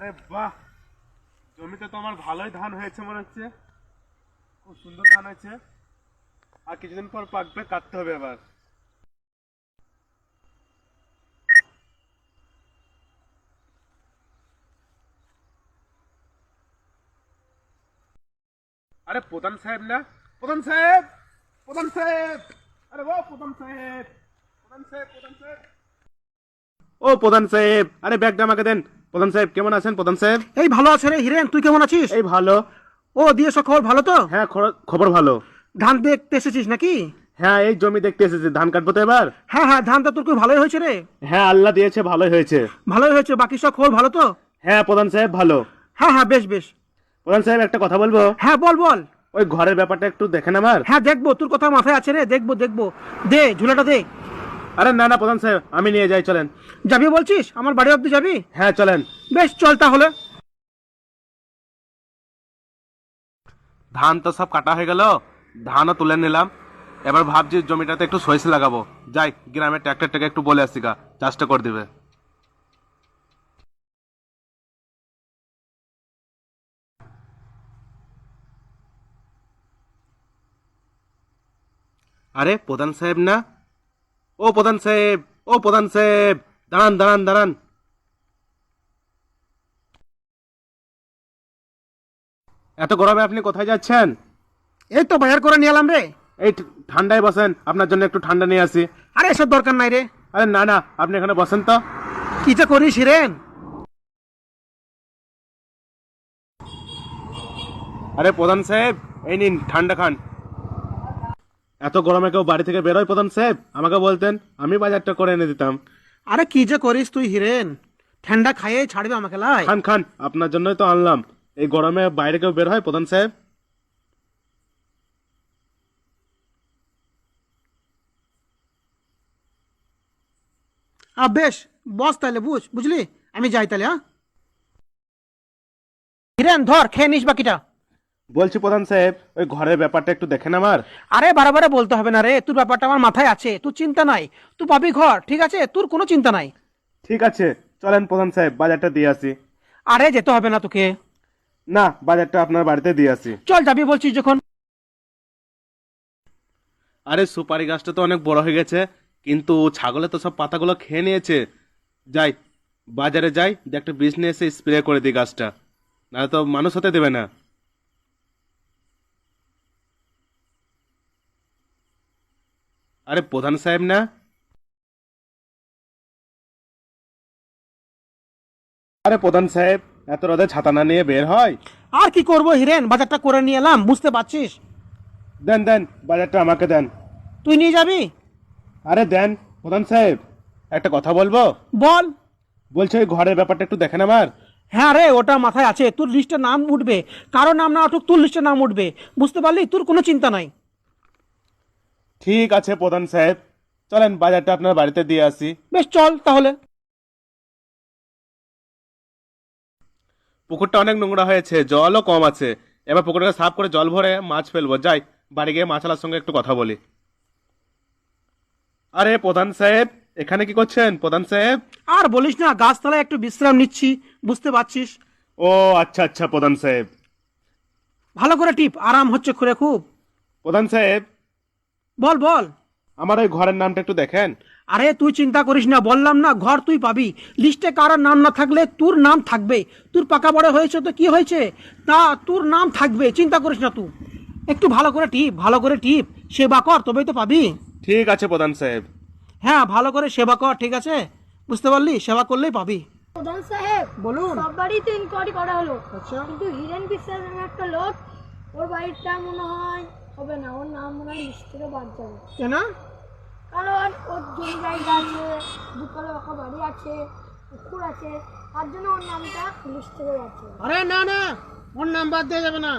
আরে বাহ, জমিতে তো আমার ভালোই ধান হয়েছে মনে হচ্ছে। খুব সুন্দর ধান হয়েছে। আর কিছুদিন পর পাকবে, কাটতে হবে এবার। আরে প্রধান সাহেব না? প্রধান সাহেব, প্রধান সাহেব, আরে ও প্রধান সাহেব, প্রধান সাহেব, প্রধান সাহেব, ও প্রধান সাহেব, আরে ব্যাগটা আমাকে দেন। প্রধান সাহেব কেমন আছেন? প্রধান সাহেব এই ভালো আছে রে হিরেন, তুই কেমন আছিস? এই ভালো। ও দিয়েছ খবর ভালো তো? হ্যাঁ, খবর ভালো। ধান দেখতে এসেছিস নাকি? হ্যাঁ, এই জমি দেখতে এসেছি, ধান কাটবো তো এবার। হ্যাঁ হ্যাঁ, ধানটা তোর খুব ভালোই হয়েছে রে। হ্যাঁ, আল্লাহ দিয়েছে, ভালোই হয়েছে। ভালোই হয়েছে, বাকি সব খবর ভালো তো? হ্যাঁ প্রধান সাহেব ভালো। হ্যাঁ হ্যাঁ, বেশ বেশ। প্রধান সাহেব একটা কথা বলবো। হ্যাঁ বল বল। ওই ঘরের ব্যাপারটা একটু দেখেন আমার। হ্যাঁ দেখবো, তোর কথা মাথায় আছে রে, দেখবো দেখবো। দে ঝুলাটা দে। আরে না না প্রধান সাহেব, আমি নিয়ে যাই, চলেন। যাবি বলছিস? আমার বাড়ি অব্দি যাবি? হ্যাঁ চলেন। বেশ চল তাহলে। ধান তো সব কাটা হয়ে গেল, ধানও তুলে নিলাম। এবার ভাবছি জমিটাতে একটু সরিষা লাগাবো। যাই গ্রামের ট্র্যাক্টরটাকে একটু বলে আসছি, গা চাষটা করে দিবে। আরে প্রধান সাহেব না? ও প্রধান সাহেব, ও প্রধান সাহেব, দাঁড়ান দাঁড়ান দাঁড়ান। এত গরমে আপনি কোথায় যাচ্ছেন? এই তো বাজার করে নিয়ে এলাম রে। এই ঠান্ডায় বসেন, আপনার জন্য একটু ঠান্ডা নিয়ে আসি। আরে এসব দরকার নাই রে। আরে না না, আপনি এখানে বসেন তো। কি যে করিস হিরেন। আরে প্রধান সাহেব, এই নিন ঠান্ডা খান। এত গরমে কেউ বাড়ি থেকে বেরোয় প্রধান সাহেব? আমাকে বলতেন, আমি বাজারটা করে এনে দিতাম। আরে কি যে করিস তুই হিরেন, ঠান্ডা খাইয়ে ছাড়বে আমাকে লাই। খান খান, আপনার জন্যই তো আনলাম। এই গরমে বাইরে কেউ বের হয় প্রধান সাহেব? বেশ, বস তাহলে, বুঝলি, আমি যাই তাহলে। হ্যাঁ হিরেন, ধর খেয়ে নিস বাকিটা। বলছি প্রধান সাহেব, ওই ঘরের ব্যাপারটা একটু দেখেন আমার। আরে বারে বলতে হবে না রে, তোর ব্যাপারটা আমার মাথায় আছে, তুই চিন্তা নাই। তুই পাবি ঘর, ঠিক আছে, তোর কোনো চিন্তা নাই। ঠিক আছে, চলেন প্রধান সাহেব, বাজারটা দিয়ে আসি। আরে যেতে হবে না তোকে। না, বাজারটা আপনার বাড়িতে দিয়ে আসি। চল, যাবি বলছিস যখন। আরে সুপারি গাছটা তো অনেক বড় হয়ে গেছে, কিন্তু ছাগলে তো সব পাতাগুলো খেয়ে নিয়েছে। যাই, বাজারে যাই, দিয়ে একটা বিষ নিয়ে এসে স্প্রে করে দিই গাছটা, নাহলে তো মানুষ হতে দেবে না। আরে প্রধান সাহেব না? আরে প্রধান সাহেব, এত রোদে ছাতা না নিয়ে বের হয়? আর কি করবো হিরেন, বাজারটা করে নিয়ে এলাম, বুঝতে পারছিস। দেন দেন, বাজারটা আমাকে দেন। তুই নিয়ে যাবি? আরে দেন প্রধান সাহেব, একটা কথা বলবো। বল। বলছি ওই ঘরের ব্যাপারটা একটু দেখেন আমার। হ্যাঁ রে, ওটা মাথায় আছে, তোর লিস্টে নাম উঠবে। কারো নাম না উঠুক, তোর লিস্টে নাম উঠবে, বুঝতে পারলি, তোর কোনো চিন্তা নাই। ঠিক আছে প্রধান সাহেব, চলেন বাজারটা আপনার বাড়িতে দিয়ে আসি। বেশ চল তাহলে। পুকুরটা অনেক নোংরা হয়েছে, জলও কম আছে। এবার পুকুরটাকে সাফ করে জল ভরে মাছ ফেলবো। যাই, বাড়ি গিয়ে মাছালার সঙ্গে একটু কথা বলি। আরে প্রধান সাহেব, এখানে কি করছেন প্রধান সাহেব? আর বলিস না, গাছতলায় একটু বিশ্রাম নিচ্ছি, বুঝতে পারছিস। ও আচ্ছা আচ্ছা প্রধান সাহেব। ভালো করে টিপ, আরাম হচ্ছে খুলে খুব। প্রধান সাহেব, বল বল। আমার ওই ঘরের নামটা একটু দেখেন। আরে তুই চিন্তা করিস না, বললাম না, ঘর তুই পাবি। লিস্টে কারোর নাম না থাকলে তোর নাম থাকবে। তোর পাকা বড় হয়েছে তো কি হয়েছে, তা তোর নাম থাকবে, চিন্তা করিস না তুই। একটু ভালো করে টিপ, ভালো করে টিপ, সেবা কর, তবেই তো পাবি। ঠিক আছে প্রধান সাহেব। হ্যাঁ, ভালো করে সেবা কর, ঠিক আছে, বুঝতে পারলি, সেবা করলেই পাবি। প্রধান সাহেব, বলুন। সব বাড়িতে ইনকোয়ারি করা হলো, আচ্ছা। কিন্তু হিরেন বিশ্বাস নামে একটা লোক, ওর বাড়িটা মনে হয় হবে না, ওর নাম মনে হয় লিস্ট থেকে বাদ যাবে। কেন? কারণ ওর জমি জায়গা আছে, দুতলা পাকা বাড়ি আছে, পুকুর আছে, তার জন্য ওর নামটা লিস্ট থেকে বাদ যাবে। আরে না না, ওর নাম বাদ দেওয়া যাবে না।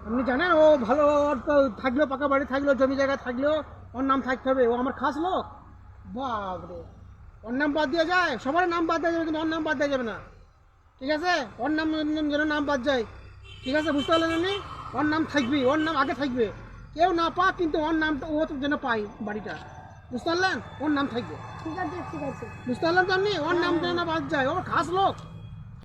আপনি জানেন, ও ভালো, ওর তো থাকলেও পাকা বাড়ি থাকলেও জমি জায়গা থাকলেও ওর নাম থাকতে হবে, ও আমার খাস লোক। বাপরে, ওর নাম বাদ দেওয়া যায়? সবার নাম বাদ দেওয়া যাবে, কিন্তু ওর নাম বাদ দেওয়া যাবে না, ঠিক আছে? ওর নাম যেন নাম বাদ যায়, ঠিক আছে, বুঝতে পারলেন আপনি? ওর নাম থাকবে, ওর নাম আগে থাকবে, কেউ না পাক, কিন্তু ওর নামটা ও যেন পাই বাড়িটা, বুঝতে পারলেন? ওর নাম থাকবে, ঠিক আছে ঠিক আছে। বুঝতে পারলেন তো আপনি? ওর নাম যেন না বাদ যায়, ওর খাস লোক।